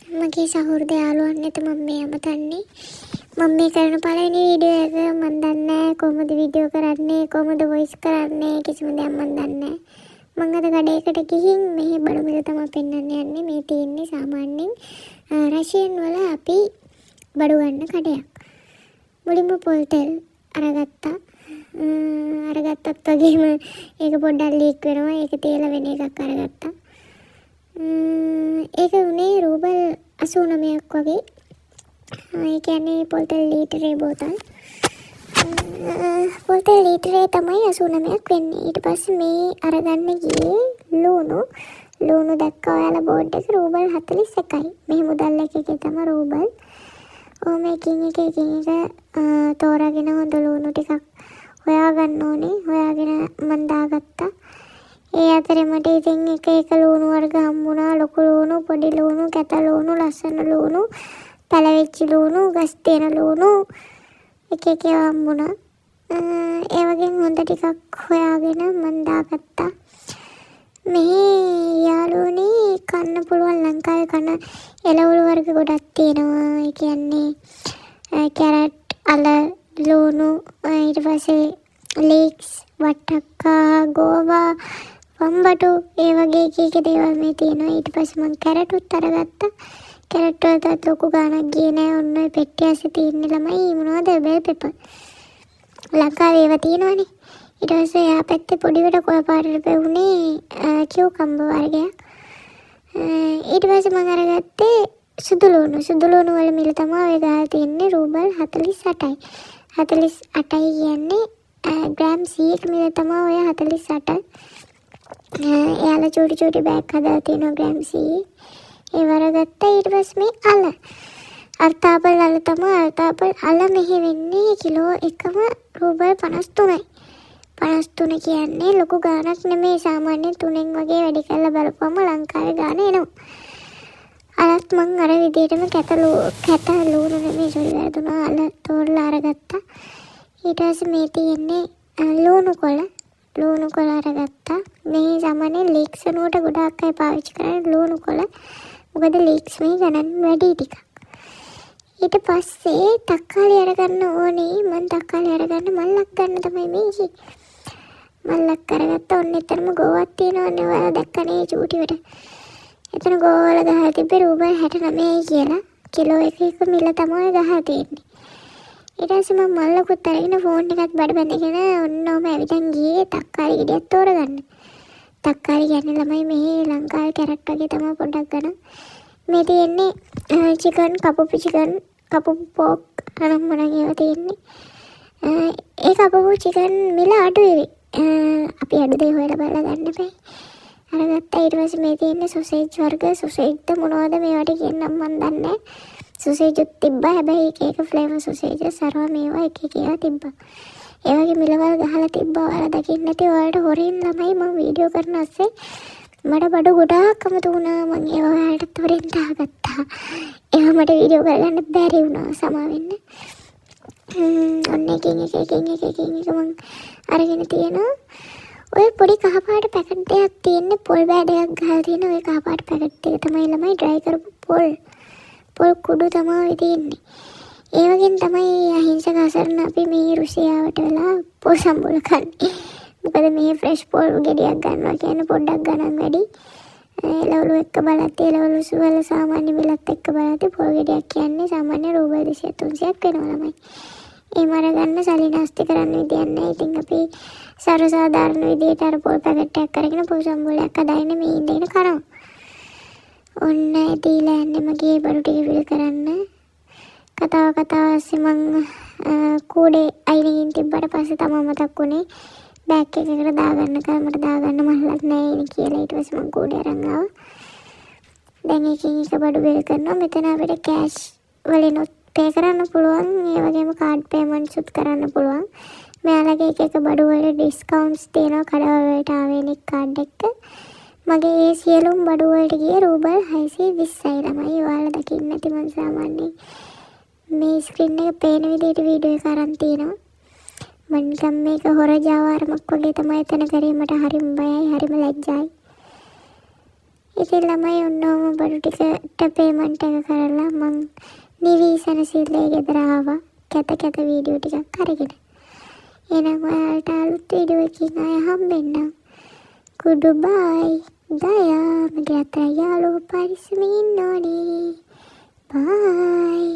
මගේ සහෘද යාළුවන්ට මම මේ අමතන්නේ. මම මේ කරන පළවෙනි වීඩියෝ එක මම දන්නේ නැහැ කොහොමද වීඩියෝ කරන්නේ, කොහොමද වොයිස් කරන්නේ, කිසිම දෙයක් මම දන්නේ නැහැ. මම අද කඩේකට ගිහින් මෙහි බඩු මිල තමයි පෙන්වන්න යන්නේ. මේ තියෙන්නේ සාමාන්‍යයෙන් රෂියන් වල අපි බඩු ගන්න කඩයක්. මුලින්ම පොල් තෙල් අරගත්තා. අරගත්තත් වගේම ඒක පොඩ්ඩක් ලීක් වෙනවා. ඒක තියලා වෙන එකක් අරගත්තා. ඒක උනේ රූබල් 89ක් වගේ. ඒ කියන්නේ පොල් තෙල් ලීටරේ බෝතල්. පොල් තෙල් ලීටරේ තමයි 89ක් වෙන්නේ. ඊට පස්සේ මේ අරගන්න ගියේ ලුණු දැක්කා ඔයාලා බෝඩ් එක රූබල් 41යි. මේ මුදල් එකේ තමයි රූබල්. ඕම එකින් එක තෝරාගෙන හොඳ ලුණු ටිකක් හොයාගන්න ඕනේ. හොයාගෙන මම දාගත්තා. ඒ අතරේ මට ඉතින් එක ලුණු වර්ග හම්බුණා. ලොකු ලුණු, පොඩි ලුණු, කැත ලුණු, ලස්සන ලුණු, පැලවෙච්ච ලුණු, ගස් තියෙන ලුණු එක හම්බුණා. ඒ වගේ හොඳ ටිකක් හොයාගෙන මම දාගත්තා. මේ යාළුවනේ කන්න පුළුවන් ලංකාවේ කන එළවලු වර්ග ගොඩක් තියෙනවා. ඒ කියන්නේ කැරට්, අල, ලුණු, ඊට පස්සේ ලීක්ස්, වට්ටක්කා, ගෝවා, වම්බටු ඒ වගේ එක දේවල් මේ තියෙනවා. ඊට පස්සේ මම කැරටුත් අරගත්තා. කැරට් වලට ලොකු ගාණක් ගියේ නෑ. ඔන්න ඔය පෙට්ටිය ඇස්සේ තියෙන්නේ ළමයි මොනවද බෙල් පෙපර්. ලංකාවේ ඒවා තියෙනවනේ. ඊට පස්සේ එහා පැත්තේ පොඩිවට කොළ පාටට පෙවුනේ කියුකම්බර් වර්ගයක්. ඊට පස්සේ මම අරගත්තේ සුදු ලුණු වල මිල තමයි ඔය ගාලා තියෙන්නේ රූබල් 48යි. 48යි කියන්නේ ග්‍රෑම් 100ක මිල තමයි ඔය 48. එයාලා චූටි බෑග් හදලා තියෙනවා ග්‍රෑම් 100. ඒ වරගත්තා. ඊට පස්සේ මේ අල අර්තාපල් අල තමයි. අර්තාපල් අල මෙහි වෙන්නේ කිලෝ එකම රූබල් 53යි. 53 කියන්නේ ලොකු ගාණක් නෙමෙයි. සාමාන්‍යයෙන් 3න් වගේ වැඩි කරලා බලපුවම ලංකාවේ ගාණ එනවා. අලත් මං අර විදිහටම කැත ලුණු නෙමෙයි සෝරි වැරදුනා. අල තෝරලා අරගත්තා. ඊට පස්සේ මේ තියෙන්නේ ලුණු කොළ අරගත්තා. මේ සාමාන්‍යයෙන් ලීක්ස් වෙනුවට ගොඩාක් අය පාවිච්චි කරන්නේ ලුණු කොළ. මොකද ලීක්ස් මේ ගණන් වැඩි ටිකක්. ඊට පස්සේ තක්කාලි අරගන්න ඕනේ. මම තක්කාලි අරගන්න මල්ලක් ගන්න තමයි මේ. මල්ලක් අරගත්තා. ඔන්න එතරම් ගෝවක් තියෙනවනේ. ඔයාලා දැක්කනේ චූටිවට. එතන ගෝවල ගහලා තිබ්බේ රූබල් 69යි කියලා. කිලෝ එකක මිල තමයි ගහලා තියෙන්නේ. ඊට පස්සේ මම මල්ලකුත් අරගෙන ෆෝන් එකත් බඩ බැඳගෙන ඔන්නෝම ඇවිදන් ගියේ තක්කාලි ගෙඩියක් තෝරගන්න. තක්කාලි කියන්නේ ළමයි මෙහි ලංකාවේ කැරට් වගේ තමයි පොඩ්ඩක් ගන්න. මේ තියෙන්නේ චිකන්, කපුපු පෝක් අනම්මන ඒවා තියෙන්නේ. ඒ කපුපු චිකන් මිල අඩුයි. අපි අඩු දේ හොයලා බලලා ගන්න බෑ. අරගත්තා. ඊට පස්සේ මේ තියෙන්නේ සොසේජ් වර්ග. සොසේජ්ද මොනවද මේවට කියන්නම් මන් දන්නේ නැහැ. සොසේජුත් තිබ්බා. හැබැයි එක ෆ්ලේවර් සොසේජස් අරවා මේවා එක ඒවා තිබ්බා. ඒ වගේ මිලවල් ගහලා තිබ්බා. ඔයාලා දකින්න නැති ඔයාලට හොරෙන් ළමයි මම වීඩියෝ කරන අස්සේ මට බඩු ගොඩාක් අමතු වුණා. මම ඒවා ඔයාලට හොරෙන් දාගත්තා. ඒවා මට වීඩියෝ කරගන්න බැරි වුණා. සමා වෙන්න. ඔන්න එකින් එක මම අරගෙන තියෙනවා. ඔය පොඩි කහපාට පැකට් දෙකක් තියෙන්නේ. පොල් බෑ දෙකක් ගහලා තියෙන ඔය කහපාට පැකට් එක තමයි ළමයි ඩ්‍රයි කරපු පොල් කුඩු තමයි තියෙන්නේ. ඒ වගේම තමයි අහිංසක අසරණ අපි මේ රුසියාවට වෙලා පොල් සම්බුල කන්නේ. මොකද මේ ෆ්‍රෙෂ් පොල් ගෙඩියක් ගන්නවා කියන්නේ පොඩ්ඩක් ගණන් වැඩි. එළවලු එක්ක බලද්දී එළවලු වල සාමාන්‍ය මිලත් එක්ක බලද්දී පොල් ගෙඩියක් කියන්නේ සාමාන්‍ය රූබල් 200-300ක් වෙනවා ළමයි. ඒ මර ගන්න සල්ලි නාස්ති කරන්න විදියක් නැහැ. ඉතින් අපි සර්වසාධාරණ විදියට අර පොල් පැකට් එකක් අරගෙන පොල් සම්බුලයක් හදාගෙන මේ ඉඳගෙන කරමු. ඔන්න දීලා යන්නේ මගේ බඩු ටික ෆිල් කරන්න. කතාව ඇස්සේ මං කෝඩේ අයිනකින් තිබ්බට පස්සේ තමයි මතක් වුණේ බෑග් එකකට දාගන්න කියලා. මට දාගන්න මල්ලක් නැහැ නේ කියලා. ඊට පස්සේ මං කෝඩේ අරන් ආවා. දැන් එකින් එක බඩු බිල් කරනවා. මෙතන අපිට කෑෂ් වලිනුත් පේ කරන්න පුළුවන්. ඒ වගේම කාඩ් පේමන්ට්ස් උත් කරන්න පුළුවන්. මෙයාලගේ එක බඩු වල ඩිස්කවුන්ට්ස් තියෙනවා කඩවල වලට ආවෙනික් කාඩ් එක. මගේ ඒ සියලුම බඩු වලට ගියේ රූබල් 620යි ළමයි. ඔයාලා දකින්න ඇති මං සාමාන්‍යයෙන් මේ ස්ක්‍රීන් එක පේන විදිහට වීඩියෝ එක අරන් තියෙනවා. මම නිකන් මේක හොර ජාවාරමක් වගේ තමයි එතන කරේ. මට හරිම බයයි, හරිම ලැජ්ජයි. ඉතින් ළමයි ඔන්නෝම බඩු ටිකට පේමන්ට් එක කරලා මං නිවිසනසිල්ලේ ගෙදර ආවා. කැත වීඩියෝ ටිකක් අරගෙන. එහෙනම් ඔයාලට අලුත් වීඩියෝ එකකින් ආයෙ හම්බෙන්නම්. කුඩු බයි. දයා මගේ අතේ යාළුවෝ පරිස්සමෙන් ඉන්න ඕනේ. බයි.